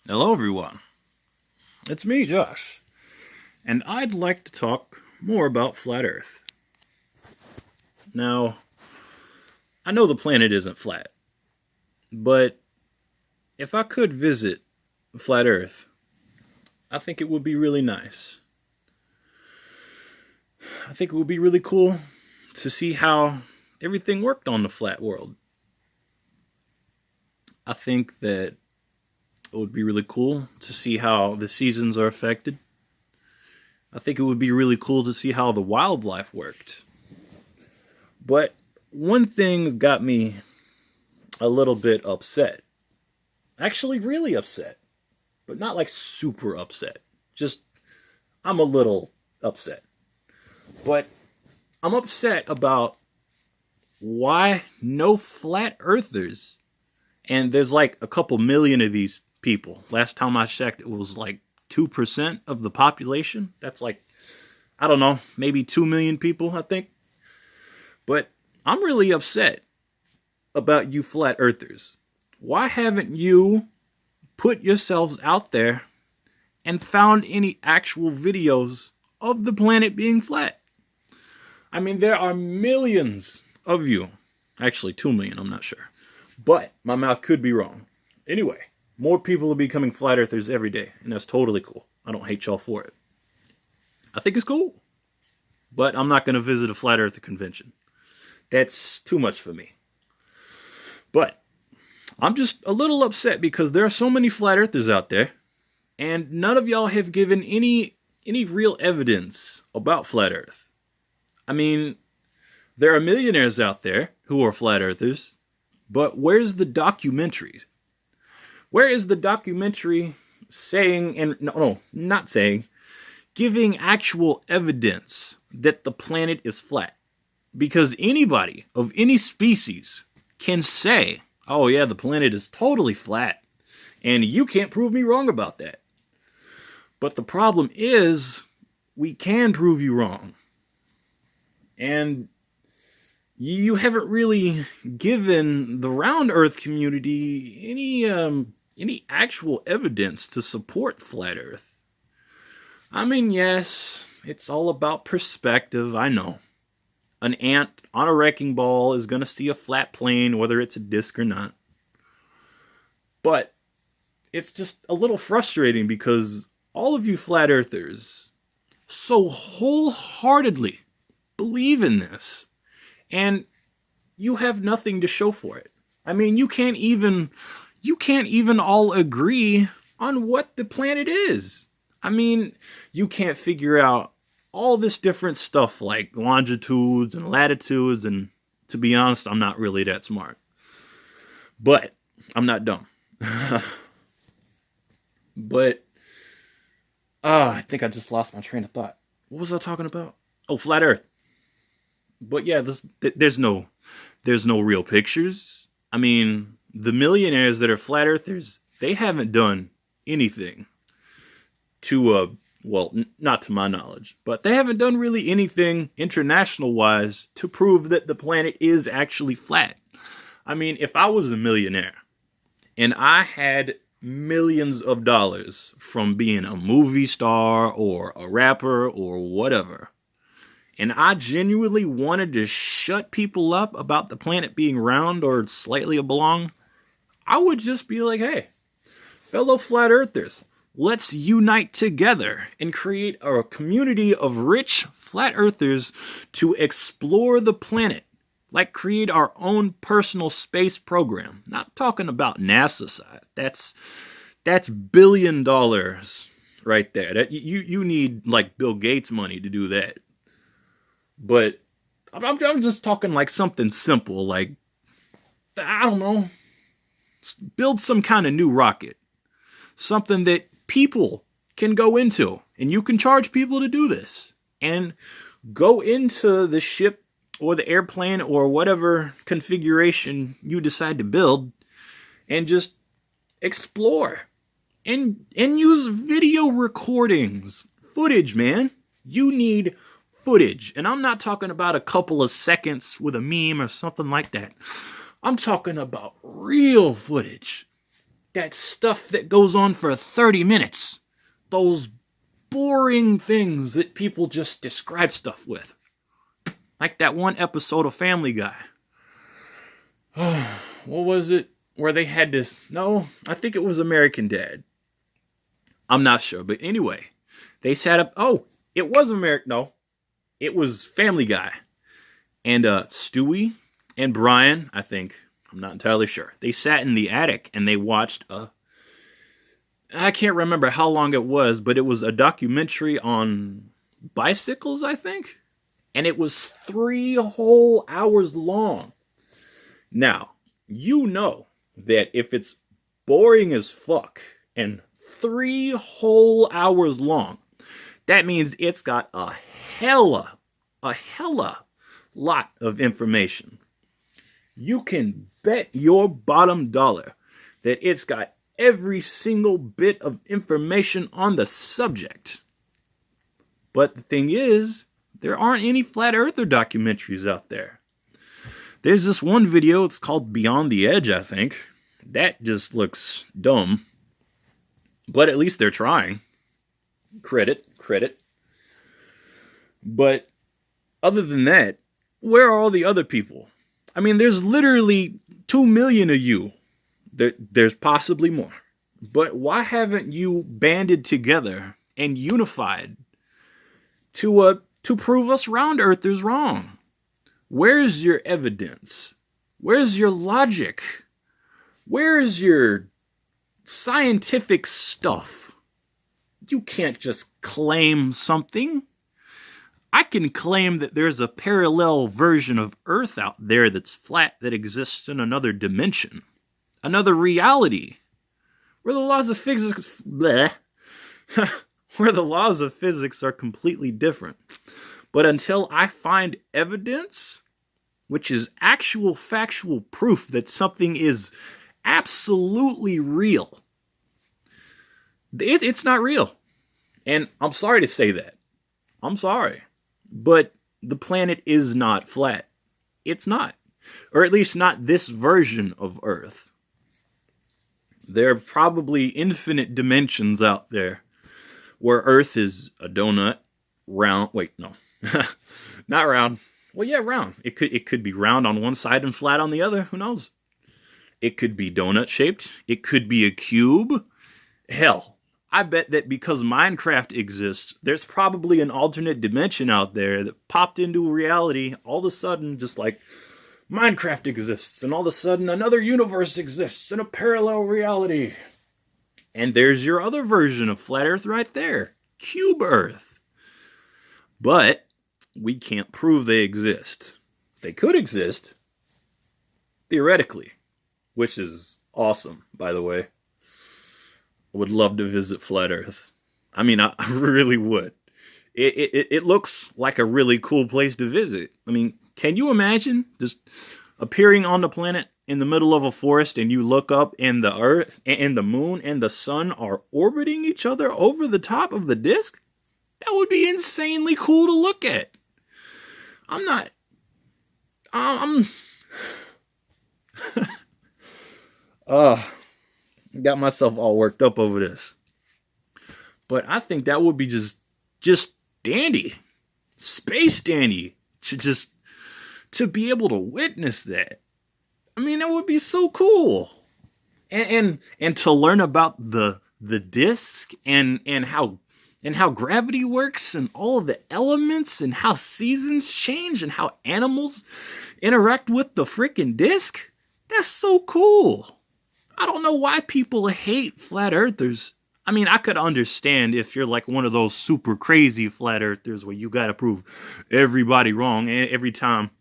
Hello, everyone. It's me, Josh, and I'd like to talk more about Flat Earth. Now, I know the planet isn't flat, but if I could visit Flat Earth, I think it would be really nice. I think it would be really cool to see how everything worked on the flat world. I think that it would be really cool to see how the seasons are affected. I think it would be really cool to see how the wildlife worked. But one thing got me a little bit upset. Actually, really upset. But not like super upset. Just, I'm a little upset. But I'm upset about why no flat earthers. And there's like a couple million of these people. Last time I checked, it was like 2% of the population. That's like, I don't know, maybe 2 million people, I think. But I'm really upset about you flat earthers. Why haven't you put yourselves out there and found any actual videos of the planet being flat? I mean, there are millions of you. Actually, 2 million, I'm not sure. But my mouth could be wrong. Anyway, more people are becoming flat earthers every day, and that's totally cool. I don't hate y'all for it. I think it's cool. But I'm not going to visit a flat earther convention. That's too much for me. But I'm just a little upset because there are so many flat earthers out there, and none of y'all have given any real evidence about flat earth. I mean, there are millionaires out there who are flat earthers, but where's the documentary? Where is the documentary saying, and no, not saying, giving actual evidence that the planet is flat? Because anybody of any species can say, oh yeah, the planet is totally flat, and you can't prove me wrong about that. But the problem is, we can prove you wrong. And you haven't really given the round Earth community any actual evidence to support flat Earth. I mean, yes, it's all about perspective, I know. An ant on a wrecking ball is going to see a flat plane, whether it's a disc or not. But it's just a little frustrating because all of you flat earthers so wholeheartedly believe in this, and you have nothing to show for it. I mean, you can't even all agree on what the planet is. I mean, you can't figure out all this different stuff like longitudes and latitudes, and to be honest, I'm not really that smart. But I'm not dumb. But I think I just lost my train of thought. What was I talking about? Oh, flat Earth. But yeah, there's no real pictures. I mean, the millionaires that are flat earthers, they haven't done anything to well, not to my knowledge, but they haven't done really anything international-wise to prove that the planet is actually flat. I mean, if I was a millionaire and I had millions of dollars from being a movie star or a rapper or whatever, and I genuinely wanted to shut people up about the planet being round or slightly oblong, I would just be like, hey, fellow flat earthers, let's unite together and create a community of rich flat earthers to explore the planet. Like create our own personal space program. Not talking about NASA side. That's $1 billion right there. That you need like Bill Gates money to do that. But I'm just talking like something simple, like, I don't know, build some kind of new rocket. Something that people can go into, and you can charge people to do this, and go into the ship or the airplane or whatever configuration you decide to build, and just explore, and use video recordings, footage, man. You need footage, and I'm not talking about a couple of seconds with a meme or something like that. I'm talking about real footage that stuff that goes on for 30 minutes. Those boring things that people just describe stuff with. Like that one episode of Family Guy. What was it? Where they had this... No, I think it was American Dad. I'm not sure. But anyway, they sat up... Oh, it was No, it was Family Guy. And Stewie and Brian, I think... I'm not entirely sure. They sat in the attic and they watched I can't remember how long it was, but it was a documentary on bicycles, I think. And it was 3 whole hours long. Now, you know that if it's boring as fuck and 3 whole hours long, that means it's got a hella lot of information. You can bet your bottom dollar that it's got every single bit of information on the subject. But the thing is, there aren't any flat earther documentaries out there. There's this one video, it's called Beyond the Edge, I think. That just looks dumb. But at least they're trying. Credit. But other than that, where are all the other people? I mean, there's literally 2 million of you. There's possibly more. But why haven't you banded together and unified to prove us round earthers wrong? Where's your evidence? Where's your logic? Where's your scientific stuff? You can't just claim something. I can claim that there's a parallel version of Earth out there that's flat that exists in another dimension. Another reality. Where the laws of physics... where the laws of physics are completely different. But until I find evidence, which is actual factual proof that something is absolutely real, it's not real. And I'm sorry to say that. I'm sorry. But the planet is not flat. It's not. Or at least not this version of Earth. There are probably infinite dimensions out there where Earth is a donut, round... Wait, no. Not round. Well, yeah, round. It could be round on one side and flat on the other. Who knows? It could be donut-shaped. It could be a cube. Hell, I bet that because Minecraft exists, there's probably an alternate dimension out there that popped into reality all of a sudden, just like Minecraft exists, and all of a sudden another universe exists in a parallel reality. And there's your other version of Flat Earth right there. Cube Earth. But we can't prove they exist. They could exist, theoretically, which is awesome, by the way. I would love to visit Flat Earth. I mean, I really would. It looks like a really cool place to visit. I mean, can you imagine just appearing on the planet in the middle of a forest and you look up and the Earth and the moon and the sun are orbiting each other over the top of the disk? That would be insanely cool to look at. Got myself all worked up over this. But I think that would be just dandy. Space dandy. To be able to witness that. I mean, that would be so cool. And to learn about the disk and how gravity works and all of the elements and how seasons change and how animals interact with the freaking disk. That's so cool. I don't know why people hate flat earthers. I mean, I could understand if you're like one of those super crazy flat earthers where you gotta prove everybody wrong and every time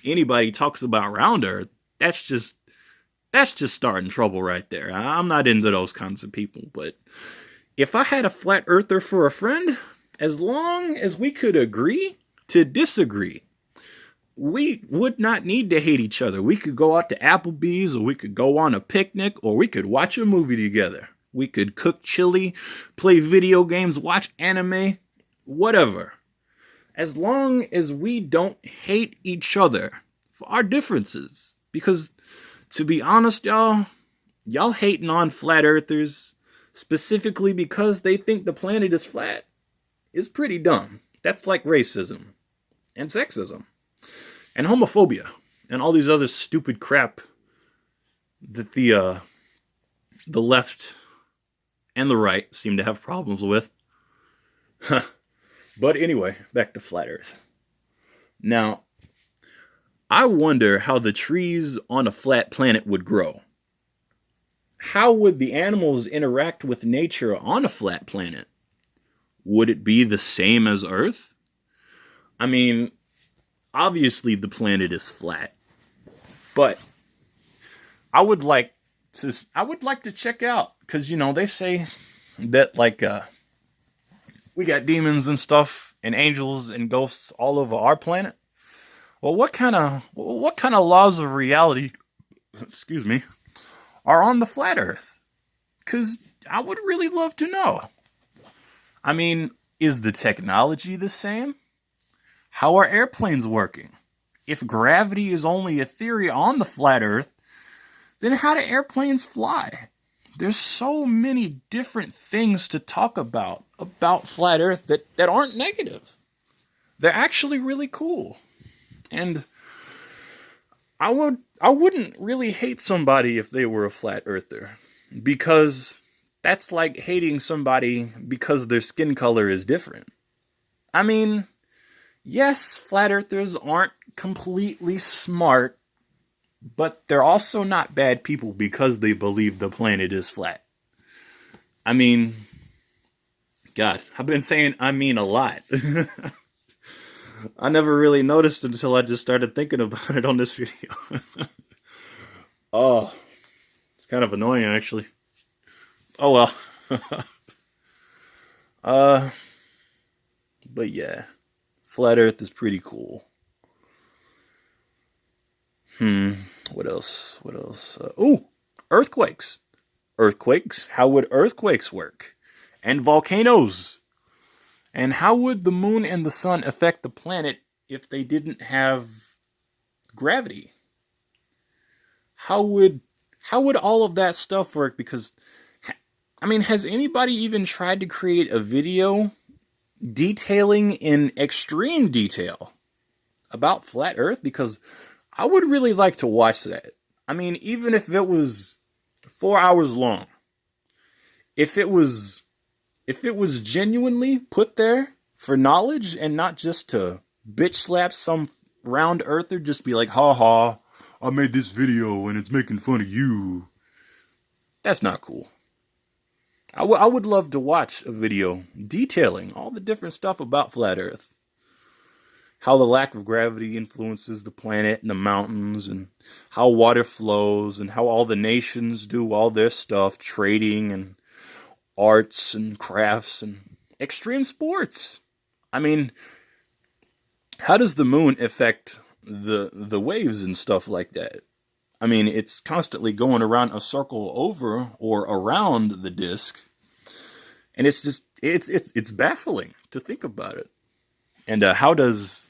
anybody talks about round earth. That's just starting trouble right there. I'm not into those kinds of people, but if I had a flat earther for a friend, as long as we could agree to disagree, we would not need to hate each other. We could go out to Applebee's, or we could go on a picnic, or we could watch a movie together. We could cook chili, play video games, watch anime, whatever. As long as we don't hate each other for our differences. Because, to be honest, y'all, Y'all hating on flat earthers specifically because they think the planet is flat is pretty dumb. That's like racism and sexism and homophobia and all these other stupid crap that the left and the right seem to have problems with. But anyway, back to flat Earth. Now, I wonder how the trees on a flat planet would grow. How would the animals interact with nature on a flat planet? Would it be the same as Earth? I mean, obviously the planet is flat, but I would like to check out, because they say that we got demons and stuff and angels and ghosts all over our planet. Well, what kind of laws of reality, excuse me, are on the flat Earth? Because I would really love to know. I mean, is the technology the same? How are airplanes working? If gravity is only a theory on the flat Earth, then how do airplanes fly? There's so many different things to talk about flat Earth that aren't negative. They're actually really cool. And I wouldn't really hate somebody if they were a flat earther, because that's like hating somebody because their skin color is different. I mean, yes, flat earthers aren't completely smart, but they're also not bad people because they believe the planet is flat. I mean, God, I've been saying I mean a lot. I never really noticed until I just started thinking about it on this video. Oh, it's kind of annoying, actually. Oh well. But yeah, flat Earth is pretty cool. What else? Earthquakes. Earthquakes. How would earthquakes work? And volcanoes. And how would the moon and the sun affect the planet if they didn't have gravity? How would all of that stuff work? Because, I mean, has anybody even tried to create a video detailing in extreme detail about flat Earth? Because I would really like to watch that. I mean, even if it was 4 hours long, if it was genuinely put there for knowledge and not just to bitch slap some round earther, just be like, ha ha, I made this video and it's making fun of you. That's not cool. I would love to watch a video detailing all the different stuff about flat Earth. How the lack of gravity influences the planet and the mountains, and how water flows, and how all the nations do all their stuff, trading and arts and crafts and extreme sports. I mean, how does the moon affect the waves and stuff like that? I mean, it's constantly going around a circle over or around the disk, and it's just it's baffling to think about it. And how does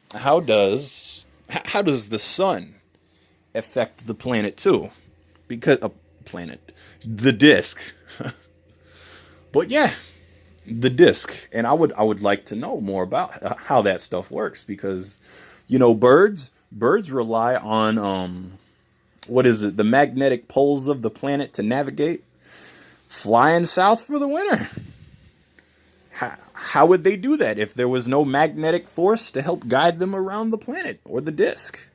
the sun affect the planet too? Because the disk. But yeah, the disk. And I would like to know more about how that stuff works, because birds rely on the magnetic poles of the planet to navigate, flying south for the winter. How would they do that if there was no magnetic force to help guide them around the planet or the disk?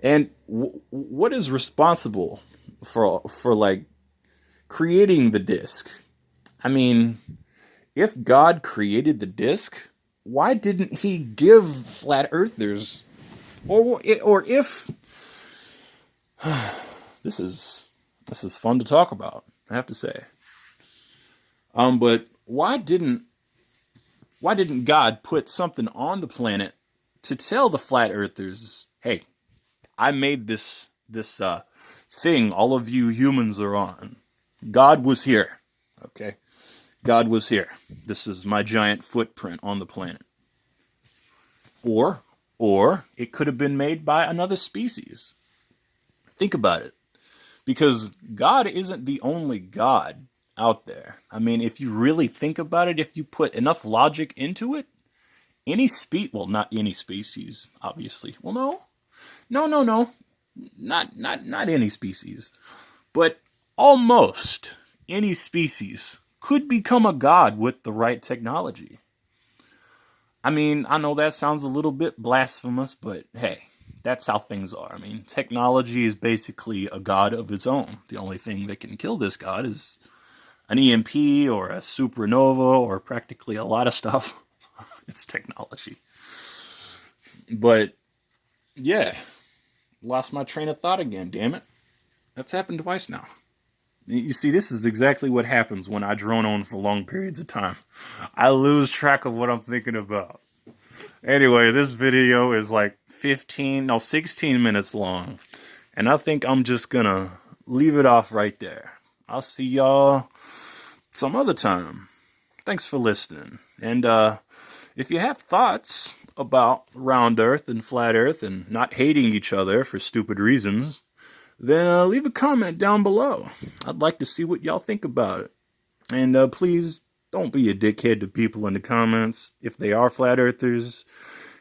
And what is responsible for like creating the disk? I mean, if God created the disk, why didn't he give flat earthers, or if this is fun to talk about, I have to say. But why didn't God put something on the planet to tell the flat earthers, hey, I made this thing all of you humans are on. God was here. Okay? God was here. This is my giant footprint on the planet. Or it could have been made by another species. Think about it. Because God isn't the only God out there. I mean, if you really think about it, if you put enough logic into it, well, not any species, obviously. Well, no, not any species, but almost any species could become a god with the right technology. I mean, I know that sounds a little bit blasphemous, but hey, that's how things are. I mean, technology is basically a god of its own. The only thing that can kill this god is an EMP or a supernova or practically a lot of stuff. It's technology. But yeah, lost my train of thought again, damn it. That's happened twice now. You see, this is exactly what happens when I drone on for long periods of time. I lose track of what I'm thinking about. Anyway, this video is like 16 minutes long. And I think I'm just gonna leave it off right there. I'll see y'all some other time. Thanks for listening. And if you have thoughts about round earth and flat earth and not hating each other for stupid reasons, then leave a comment down below. I'd like to see what y'all think about it. And please don't be a dickhead to people in the comments if they are flat earthers.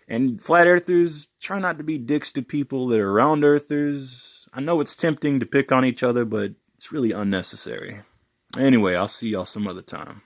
And flat earthers, try not to be dicks to people that are round earthers. I know it's tempting to pick on each other, but it's really unnecessary. Anyway, I'll see y'all some other time.